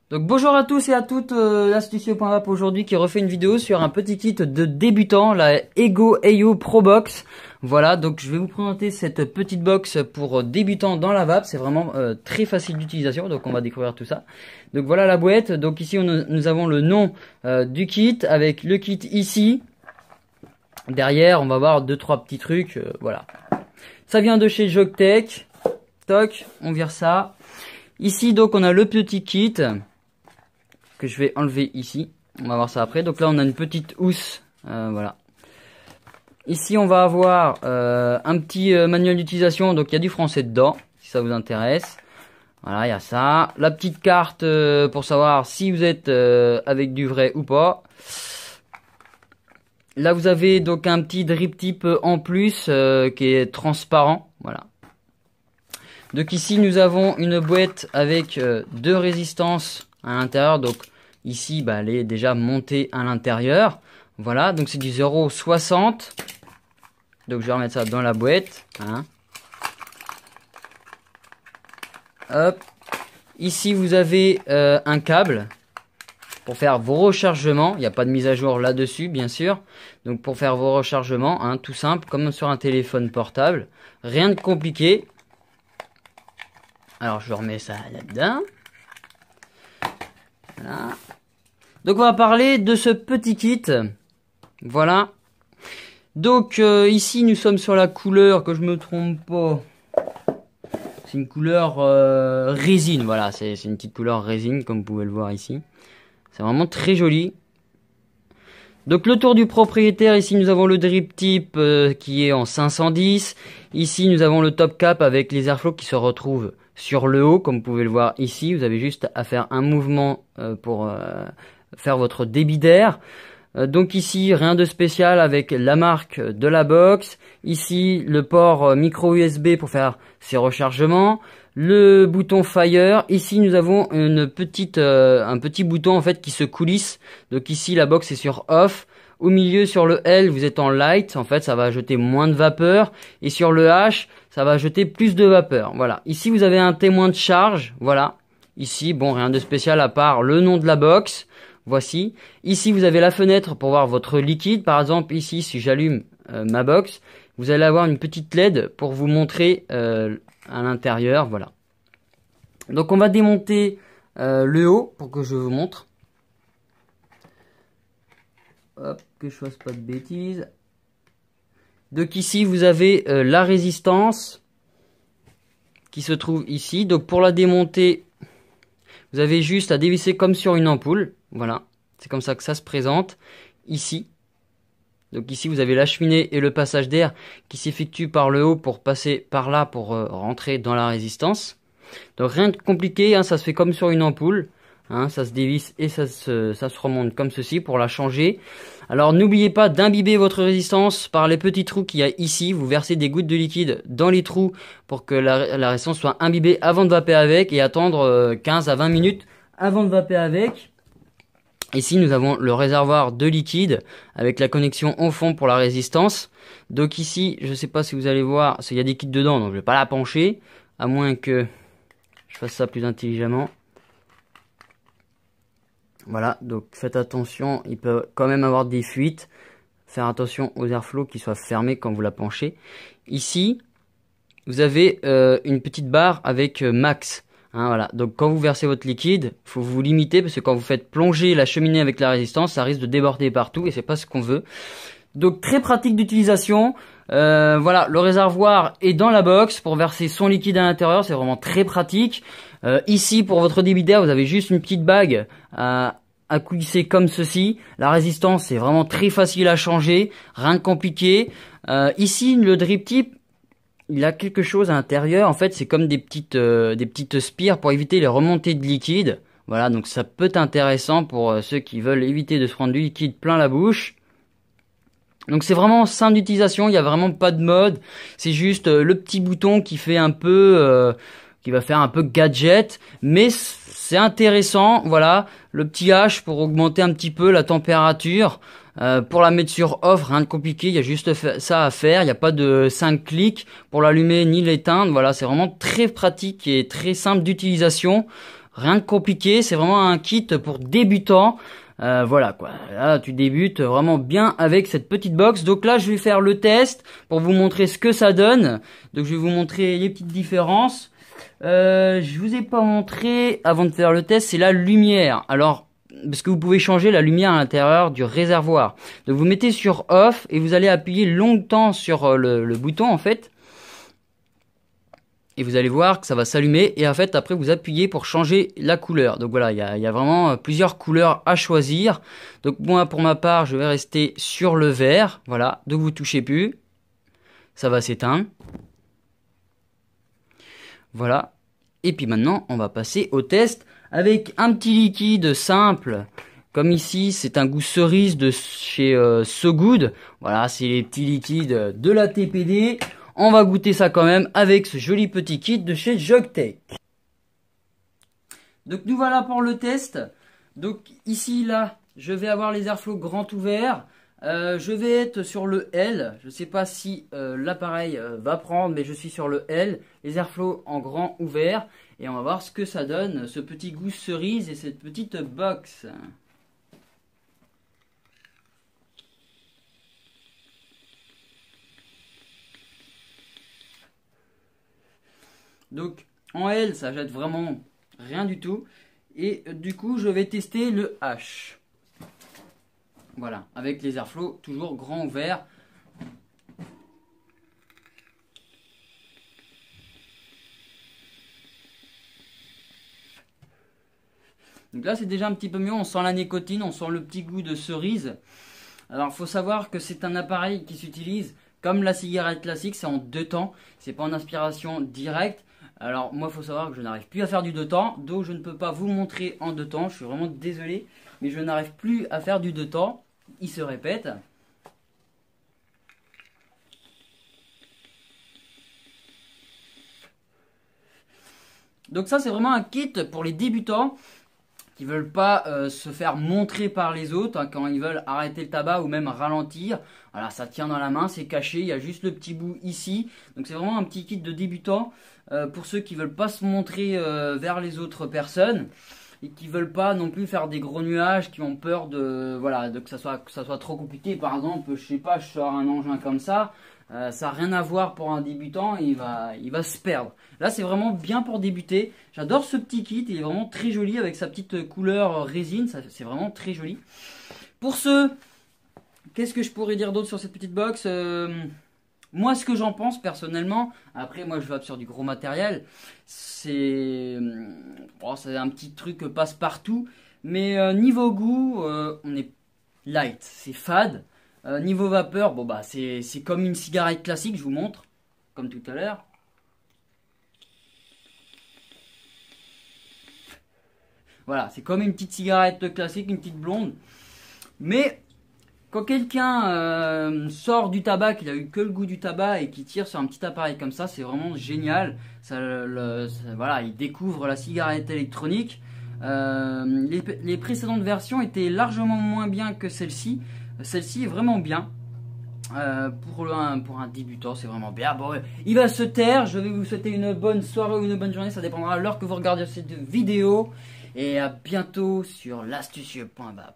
Donc bonjour à tous et à toutes, l'Astucio.app aujourd'hui qui refait une vidéo sur un petit kit de débutant, la Ego AO Pro Box. Voilà, donc je vais vous présenter cette petite box pour débutants dans la vape. C'est vraiment très facile d'utilisation, donc on va découvrir tout ça. Donc voilà la boîte, donc ici nous avons le nom du kit avec le kit ici. Derrière on va voir 2-3 petits trucs, voilà. Ça vient de chez Jogtech, toc, on vire ça. Ici donc on a le petit kit que je vais enlever ici, on va voir ça après. Donc là on a une petite housse, voilà. Ici on va avoir un petit manuel d'utilisation, donc il y a du français dedans si ça vous intéresse. Voilà, il y a ça, la petite carte pour savoir si vous êtes avec du vrai ou pas. Là vous avez donc un petit drip tip en plus qui est transparent, voilà. Donc ici nous avons une boîte avec deux résistances à l'intérieur, donc ici bah, elle est déjà montée à l'intérieur. Voilà, donc c'est du 0,60. Donc je vais remettre ça dans la boîte. Hein. Hop. Ici vous avez un câble pour faire vos rechargements. Il n'y a pas de mise à jour là-dessus bien sûr. Donc pour faire vos rechargements, hein, tout simple, comme sur un téléphone portable. Rien de compliqué. Alors je remets ça là-dedans. Voilà. Donc on va parler de ce petit kit. Voilà. Donc ici nous sommes sur la couleur, que je me trompe pas. C'est une couleur résine. Voilà, c'est une petite couleur résine comme vous pouvez le voir ici. C'est vraiment très joli. Donc le tour du propriétaire, ici nous avons le drip tip qui est en 510. Ici nous avons le top cap avec les airflows qui se retrouvent sur le haut, comme vous pouvez le voir ici. Vous avez juste à faire un mouvement pour faire votre débit d'air. Donc ici rien de spécial avec la marque de la box. Ici le port micro USB pour faire ses rechargements. Le bouton fire. Ici nous avons un petit bouton en fait qui se coulisse. Donc ici la box est sur off. Au milieu sur le L vous êtes en light. En fait ça va jeter moins de vapeur. Et sur le H ça va jeter plus de vapeur. Voilà. Ici vous avez un témoin de charge. Voilà. Ici bon rien de spécial à part le nom de la box. Voici. Ici vous avez la fenêtre pour voir votre liquide. Par exemple ici si j'allume ma box, vous allez avoir une petite LED pour vous montrer à l'intérieur. Voilà. Donc on va démonter le haut pour que je vous montre. Hop, que je fasse pas de bêtises. Donc ici vous avez la résistance qui se trouve ici. Donc pour la démonter, vous avez juste à dévisser comme sur une ampoule. Voilà, c'est comme ça que ça se présente ici. Donc ici vous avez la cheminée et le passage d'air qui s'effectue par le haut pour passer par là pour rentrer dans la résistance. Donc rien de compliqué, hein, ça se fait comme sur une ampoule. Hein, ça se dévisse et ça se remonte comme ceci pour la changer. Alors n'oubliez pas d'imbiber votre résistance par les petits trous qu'il y a ici. Vous versez des gouttes de liquide dans les trous pour que la résistance soit imbibée avant de vaper avec et attendre 15 à 20 minutes avant de vaper avec. Ici nous avons le réservoir de liquide avec la connexion au fond pour la résistance. Donc ici je ne sais pas si vous allez voir, il y a des liquides dedans donc je ne vais pas la pencher. À moins que je fasse ça plus intelligemment. Voilà, donc faites attention, il peut quand même avoir des fuites. Faire attention aux airflows qui soient fermés quand vous la penchez. Ici, vous avez une petite barre avec max. Hein, voilà. Donc quand vous versez votre liquide, il faut vous limiter parce que quand vous faites plonger la cheminée avec la résistance, ça risque de déborder partout et c'est pas ce qu'on veut. Donc très pratique d'utilisation. Voilà, le réservoir est dans la box pour verser son liquide à l'intérieur, c'est vraiment très pratique. Ici pour votre débit d'air, vous avez juste une petite bague à coulisser comme ceci. La résistance c'est vraiment très facile à changer, rien de compliqué. Ici le drip tip, il a quelque chose à l'intérieur. En fait c'est comme des petites spires pour éviter les remontées de liquide. Voilà, donc ça peut être intéressant pour ceux qui veulent éviter de se prendre du liquide plein la bouche. Donc c'est vraiment simple d'utilisation, il n'y a vraiment pas de mode. C'est juste le petit bouton qui fait un peu, qui va faire un peu gadget, mais c'est intéressant. Voilà, le petit H pour augmenter un petit peu la température. Pour la mettre sur off, rien de compliqué, il y a juste ça à faire. Il n'y a pas de 5 clics pour l'allumer ni l'éteindre. Voilà, c'est vraiment très pratique et très simple d'utilisation. Rien de compliqué, c'est vraiment un kit pour débutants. Voilà quoi, là tu débutes vraiment bien avec cette petite box. Donc là je vais faire le test pour vous montrer ce que ça donne. Donc je vais vous montrer les petites différences. Je vous ai pas montré avant de faire le test, c'est la lumière. Alors parce que vous pouvez changer la lumière à l'intérieur du réservoir. Donc vous mettez sur off et vous allez appuyer longtemps sur le bouton en fait. Et vous allez voir que ça va s'allumer et en fait après vous appuyez pour changer la couleur. Donc voilà, il y a vraiment plusieurs couleurs à choisir. Donc moi pour ma part je vais rester sur le vert. Voilà, donc vous touchez plus. Ça va s'éteindre. Voilà. Et puis maintenant on va passer au test avec un petit liquide simple. Comme ici c'est un goût cerise de chez So Good. Voilà, c'est les petits liquides de la TPD. On va goûter ça quand même avec ce joli petit kit de chez Jogtech. Donc nous voilà pour le test. Donc ici là, je vais avoir les airflow grand ouverts. Je vais être sur le L. Je ne sais pas si l'appareil va prendre, mais je suis sur le L. Les airflow en grand ouvert. Et on va voir ce que ça donne, ce petit goût cerise et cette petite box. Donc en L ça jette vraiment rien du tout. Et du coup je vais tester le H. Voilà, avec les airflow toujours grand ouvert. Donc là c'est déjà un petit peu mieux, on sent la nicotine, on sent le petit goût de cerise. Alors il faut savoir que c'est un appareil qui s'utilise comme la cigarette classique, c'est en 2 temps, c'est pas en aspiration directe. Alors moi il faut savoir que je n'arrive plus à faire du 2 temps, donc je ne peux pas vous montrer en 2 temps, je suis vraiment désolé, mais je n'arrive plus à faire du 2 temps, il se répète. Donc ça c'est vraiment un kit pour les débutants qui veulent pas se faire montrer par les autres hein, quand ils veulent arrêter le tabac ou même ralentir. Voilà, ça tient dans la main, c'est caché, il y a juste le petit bout ici. Donc c'est vraiment un petit kit de débutant pour ceux qui veulent pas se montrer vers les autres personnes et qui veulent pas non plus faire des gros nuages, qui ont peur de voilà que ça soit trop compliqué. Par exemple, je sais pas, je sors un engin comme ça. Ça n'a rien à voir pour un débutant, il va se perdre. Là, c'est vraiment bien pour débuter. J'adore ce petit kit, il est vraiment très joli avec sa petite couleur résine, c'est vraiment très joli. Pour ce, qu'est-ce que je pourrais dire d'autre sur cette petite box moi, ce que j'en pense personnellement, après moi je vais sur du gros matériel, c'est un petit truc passe-partout, mais niveau goût, on est light, c'est fade. Niveau vapeur, bon bah c'est comme une cigarette classique, je vous montre, comme tout à l'heure. Voilà, c'est comme une petite cigarette classique, une petite blonde. Mais quand quelqu'un sort du tabac, qu'il a eu que le goût du tabac et qui tire sur un petit appareil comme ça, c'est vraiment génial. Voilà, il découvre la cigarette électronique. Les précédentes versions étaient largement moins bien que celle-ci. Celle-ci est vraiment bien. Pour un débutant, c'est vraiment bien. Bon, il va se taire. Je vais vous souhaiter une bonne soirée ou une bonne journée. Ça dépendra de l'heure que vous regardez cette vidéo. Et à bientôt sur l'astucieux.va.